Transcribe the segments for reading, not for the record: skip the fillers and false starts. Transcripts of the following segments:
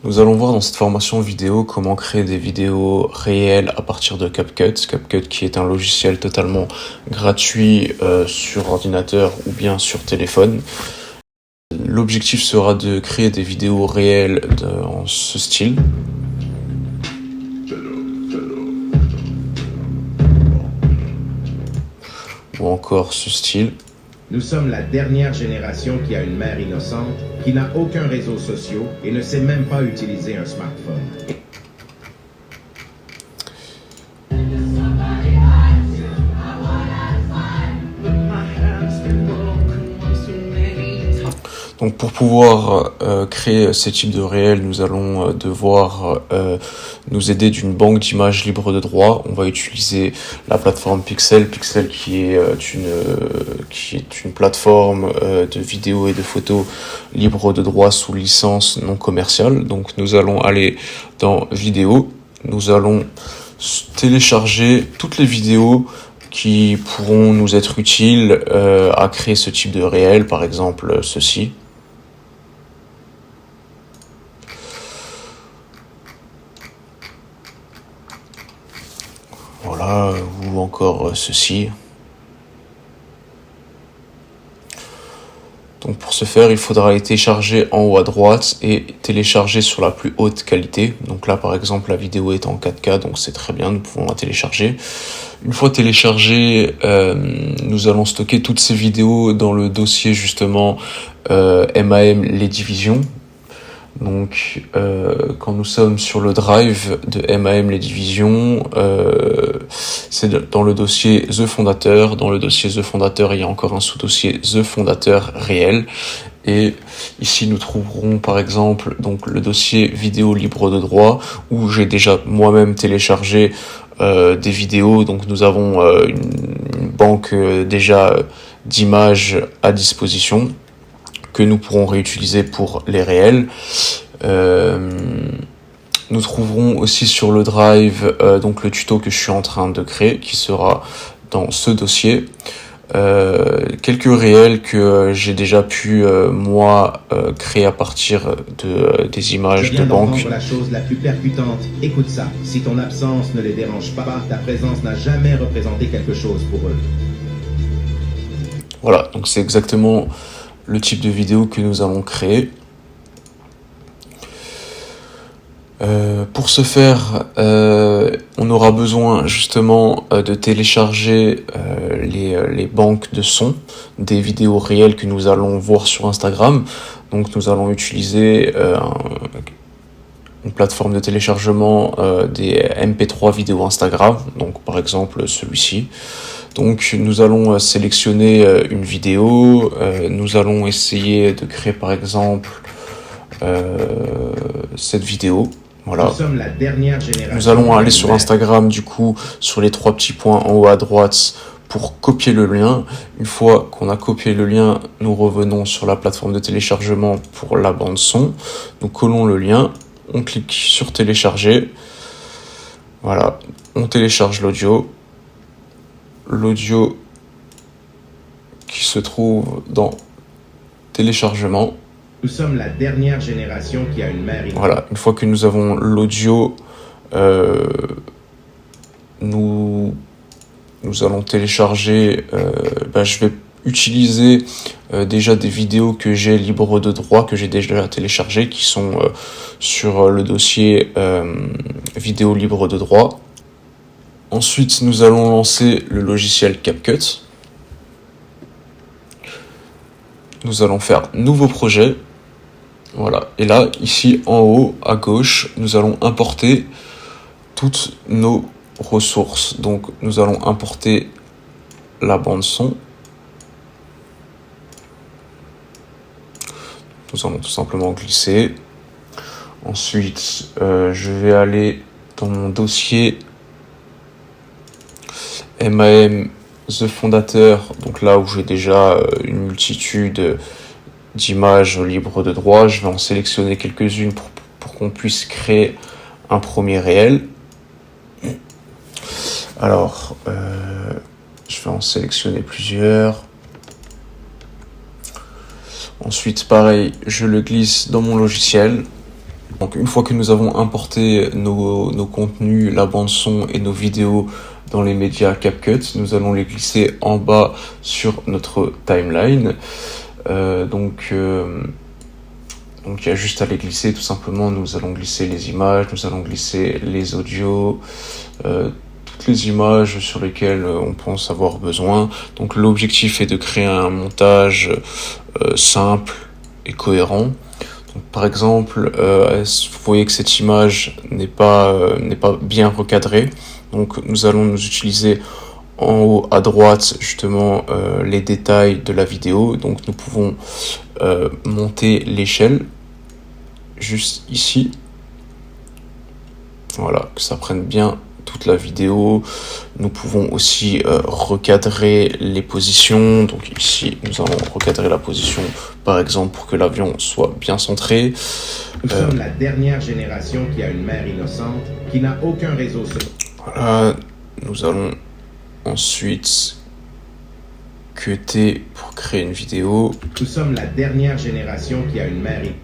Nous allons voir dans cette formation vidéo comment créer des vidéos réelles à partir de CapCut. CapCut qui est un logiciel totalement gratuit sur ordinateur ou bien sur téléphone. L'objectif sera de créer des vidéos réelles en ce style. Ou encore ce style. Nous sommes la dernière génération qui a une mère innocente, qui n'a aucun réseau social et ne sait même pas utiliser un smartphone. Donc pour pouvoir créer ces types de réels, nous allons devoir nous aider d'une banque d'images libres de droit. On va utiliser la plateforme Pixel, qui est une plateforme de vidéos et de photos libres de droit sous licence non commerciale. Donc nous allons aller dans vidéo, nous allons télécharger toutes les vidéos qui pourront nous être utiles à créer ce type de réel, par exemple ceci. Voilà, ou encore ceci. Donc pour ce faire, il faudra les télécharger en haut à droite et télécharger sur la plus haute qualité. Donc là, par exemple, la vidéo est en 4K, donc c'est très bien, nous pouvons la télécharger. Une fois téléchargée, nous allons stocker toutes ces vidéos dans le dossier justement MAM les divisions. Donc quand nous sommes sur le drive de MAM les divisions, c'est dans le dossier The Fondateur. Dans le dossier The Fondateur, il y a encore un sous-dossier The Fondateur réel. Et ici, nous trouverons par exemple donc le dossier vidéo libre de droit où j'ai déjà moi-même téléchargé des vidéos. Donc nous avons une banque déjà d'images à disposition que nous pourrons réutiliser pour les réels. Nous trouverons aussi sur le drive donc le tuto que je suis en train de créer qui sera dans ce dossier. Quelques réels que j'ai déjà pu moi créer à partir des images de banque. La chose la plus percutante, écoute ça. Si ton absence ne les dérange pas, ta présence n'a jamais représenté quelque chose pour eux. Voilà, donc c'est exactement le type de vidéo que nous allons créer. Pour ce faire, on aura besoin justement de télécharger les banques de sons des vidéos réelles que nous allons voir sur Instagram. Donc nous allons utiliser une plateforme de téléchargement des MP3 vidéos Instagram, donc par exemple celui-ci. Donc nous allons sélectionner une vidéo, nous allons essayer de créer par exemple cette vidéo. Voilà. Nous sommes la dernière génération. Nous allons aller sur Instagram du coup, sur les 3 petits points en haut à droite pour copier le lien. Une fois qu'on a copié le lien, nous revenons sur la plateforme de téléchargement pour la bande son. Nous collons le lien, on clique sur télécharger. Voilà, on télécharge l'audio. L'audio qui se trouve dans téléchargement. Nous sommes la dernière génération qui a une mère innocente. Voilà, une fois que nous avons l'audio, nous allons télécharger, je vais utiliser déjà des vidéos que j'ai libres de droit, que j'ai déjà téléchargées, qui sont sur le dossier vidéo libre de droit. Ensuite, nous allons lancer le logiciel CapCut. Nous allons faire nouveau projet. Voilà. Et là, ici, en haut, à gauche, nous allons importer toutes nos ressources. Donc, nous allons importer la bande son. Nous allons tout simplement glisser. Ensuite, je vais aller dans mon dossier MAM The Fondateur, donc là où j'ai déjà une multitude d'images libres de droit. Je vais en sélectionner quelques-unes pour qu'on puisse créer un premier réel. Alors, je vais en sélectionner plusieurs. Ensuite, pareil, je le glisse dans mon logiciel. Donc une fois que nous avons importé nos contenus, la bande son et nos vidéos dans les médias CapCut, nous allons les glisser en bas sur notre timeline. Donc il y a juste à les glisser tout simplement. Nous allons glisser les images, nous allons glisser les audios, toutes les images sur lesquelles on pense avoir besoin. Donc l'objectif est de créer un montage simple et cohérent. Donc, par exemple, vous voyez que cette image n'est pas bien recadrée. Donc nous allons nous utiliser en haut à droite justement les détails de la vidéo. Donc nous pouvons monter l'échelle juste ici. Voilà, que ça prenne bien toute la vidéo. Nous pouvons aussi recadrer les positions. Donc ici, nous allons recadrer la position, par exemple, pour que l'avion soit bien centré. Nous sommes la dernière génération qui a une mère innocente, qui n'a aucun réseau social. Voilà, nous allons ensuite cutter pour créer une vidéo. Nous sommes la dernière génération qui a une mère innocente.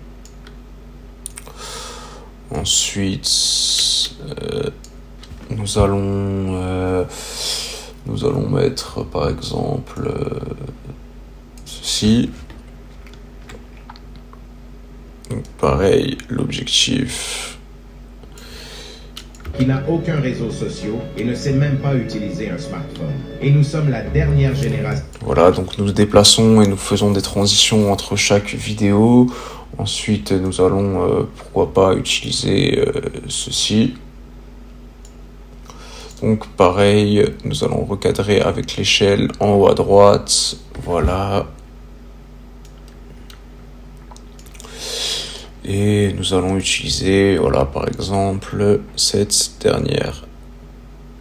Ensuite, nous allons mettre par exemple ceci. Donc, pareil, l'objectif. Qui n'a aucun réseau social et ne sait même pas utiliser un smartphone. Et nous sommes la dernière génération. Voilà, donc nous nous déplaçons et nous faisons des transitions entre chaque vidéo. Ensuite, nous allons, pourquoi pas, utiliser ceci. Donc pareil, nous allons recadrer avec l'échelle en haut à droite. Voilà. Et nous allons utiliser, voilà, par exemple, cette dernière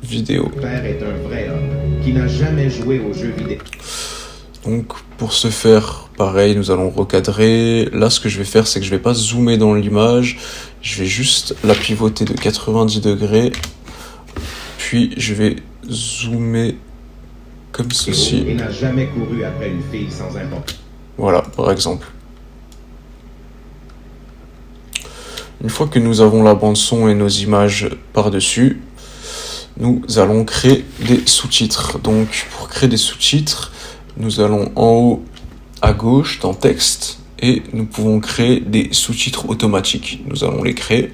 vidéo. Mon père est un vrai homme qui n'a jamais joué aux jeux vidéo. Donc pour ce faire, pareil, nous allons recadrer. Là, ce que je vais faire, c'est que je vais pas zoomer dans l'image. Je vais juste la pivoter de 90 degrés. Puis je vais zoomer comme ceci. Et n'a jamais couru après une fille sans importance. Voilà, par exemple. Une fois que nous avons la bande son et nos images par-dessus, nous allons créer des sous-titres. Donc pour créer des sous-titres, nous allons en haut à gauche dans texte et nous pouvons créer des sous-titres automatiques. Nous allons les créer.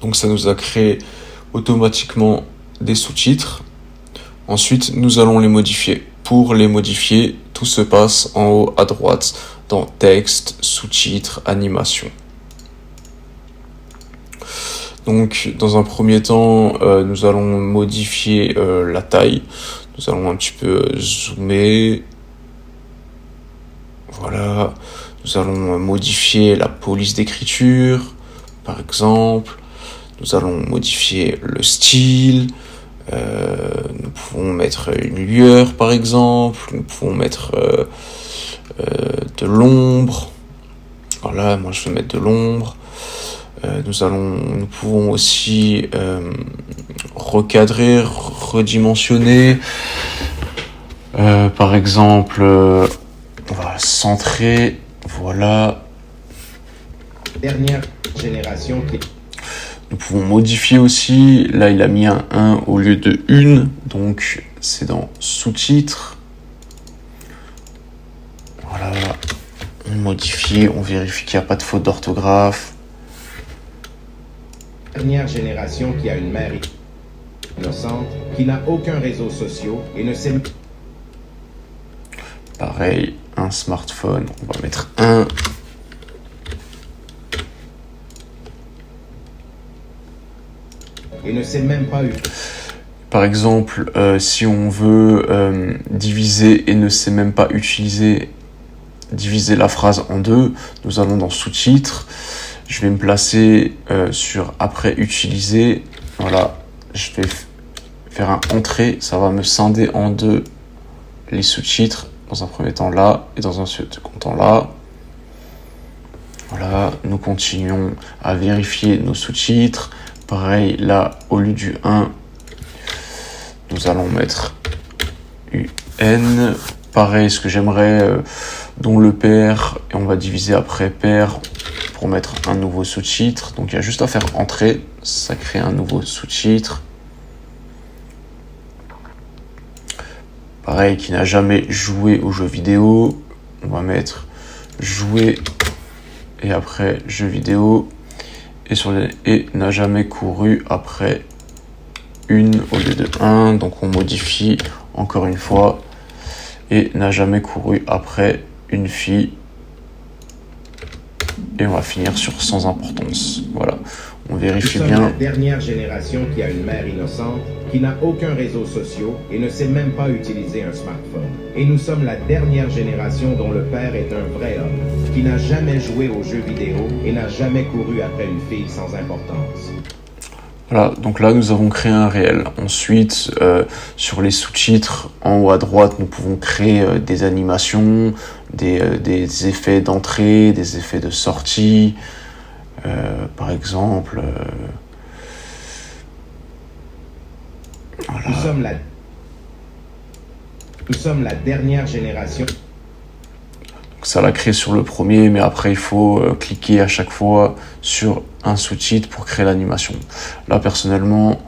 Donc ça nous a créé automatiquement des sous-titres. Ensuite, nous allons les modifier. Pour les modifier, tout se passe en haut à droite dans texte, sous-titres, animation. Donc, dans un premier temps, nous allons modifier la taille. Nous allons un petit peu zoomer. Voilà. Nous allons modifier la police d'écriture, par exemple. Nous allons modifier le style. Nous pouvons mettre une lueur, par exemple. Nous pouvons mettre de l'ombre. Voilà, moi je vais mettre de l'ombre. Nous pouvons aussi recadrer, redimensionner. Par exemple, on va centrer. Voilà. Dernière génération qui... Nous pouvons modifier aussi. Là, il a mis un 1 au lieu de 1. Donc, c'est dans sous-titres. Voilà. On modifie. On vérifie qu'il n'y a pas de faute d'orthographe. Dernière génération qui a une mère innocente, qui n'a aucun réseau social et ne sait... Pareil, un smartphone. On va mettre 1. Et ne sait même pas Par exemple, si on veut diviser et ne sait même pas utiliser, diviser la phrase en deux, nous allons dans sous-titres. Je vais me placer sur après utiliser. Voilà, je vais faire un entrée. Ça va me scinder en deux les sous-titres. Dans un premier temps là et dans un second temps là. Voilà, nous continuons à vérifier nos sous-titres. Pareil, là, au lieu du 1, nous allons mettre N. Pareil, ce que j'aimerais, dont le pair, et on va diviser après pair pour mettre un nouveau sous-titre. Donc il y a juste à faire entrée, ça crée un nouveau sous-titre. Pareil, qui n'a jamais joué aux jeux vidéo, on va mettre jouer et après jeux vidéo, et n'a jamais couru après une au lieu de 1, donc on modifie encore une fois, et n'a jamais couru après une fille, et on va finir sur sans importance. Voilà, on vérifie bien. Nous sommes la dernière génération qui a une mère innocente, qui n'a aucun réseau social et ne sait même pas utiliser un smartphone. Et nous sommes la dernière génération dont le père est un vrai homme, qui n'a jamais joué aux jeux vidéo et n'a jamais couru après une fille sans importance. Voilà, donc là nous avons créé un réel. Ensuite, sur les sous-titres, en haut à droite, nous pouvons créer des animations, des effets d'entrée, des effets de sortie. Par exemple, voilà. Nous sommes la dernière génération. Ça l'a créé sur le premier, mais après il faut cliquer à chaque fois sur un sous-titre pour créer l'animation. Là personnellement,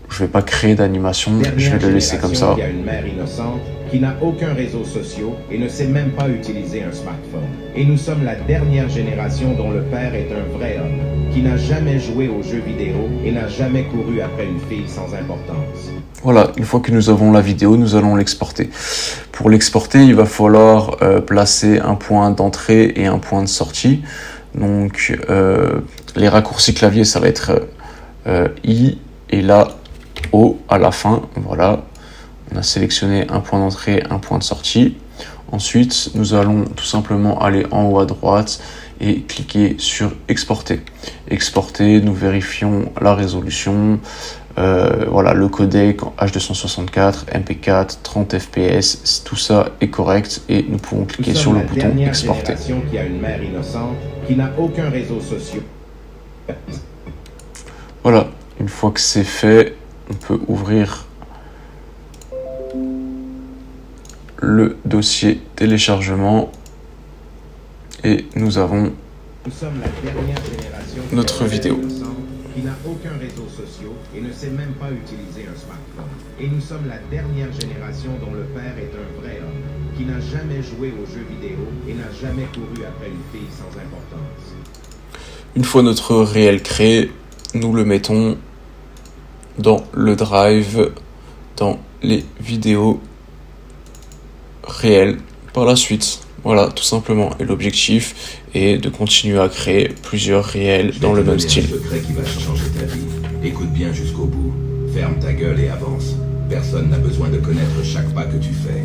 je vais pas créer d'animation, je vais le laisser comme ça. Qui a une mère innocente, qui n'a aucun réseau social et ne sait même pas utiliser un smartphone. Et nous sommes la dernière génération dont le père est un vrai homme, qui n'a jamais joué aux jeux vidéo et n'a jamais couru après une fille sans importance. Voilà, une fois que nous avons la vidéo, nous allons l'exporter. Pour l'exporter, il va falloir placer un point d'entrée et un point de sortie. Donc, les raccourcis clavier, ça va être I et là, O à la fin. Voilà, on a sélectionné un point d'entrée, un point de sortie. Ensuite, nous allons tout simplement aller en haut à droite et cliquer sur exporter. Exporter, nous vérifions la résolution. Voilà, le codec H264, MP4, 30 fps, tout ça est correct et nous pouvons cliquer sur le bouton exporter. Qui a une mère innocente, qui n'a aucun réseau social. Voilà, une fois que c'est fait, on peut ouvrir le dossier téléchargement et nous avons notre vidéo. Qui n'a aucun réseau social et ne sait même pas utiliser un smartphone. Et nous sommes la dernière génération dont le père est un vrai homme, qui n'a jamais joué aux jeux vidéo et n'a jamais couru après une fille sans importance. Une fois notre réel créé, nous le mettons dans le drive, dans les vidéos réelles par la suite. Voilà, tout simplement. Et l'objectif est de continuer à créer plusieurs réels dans le même style. Un secret qui va changer ta vie. Écoute bien jusqu'au bout. Ferme ta gueule et avance. Personne n'a besoin de connaître chaque pas que tu fais.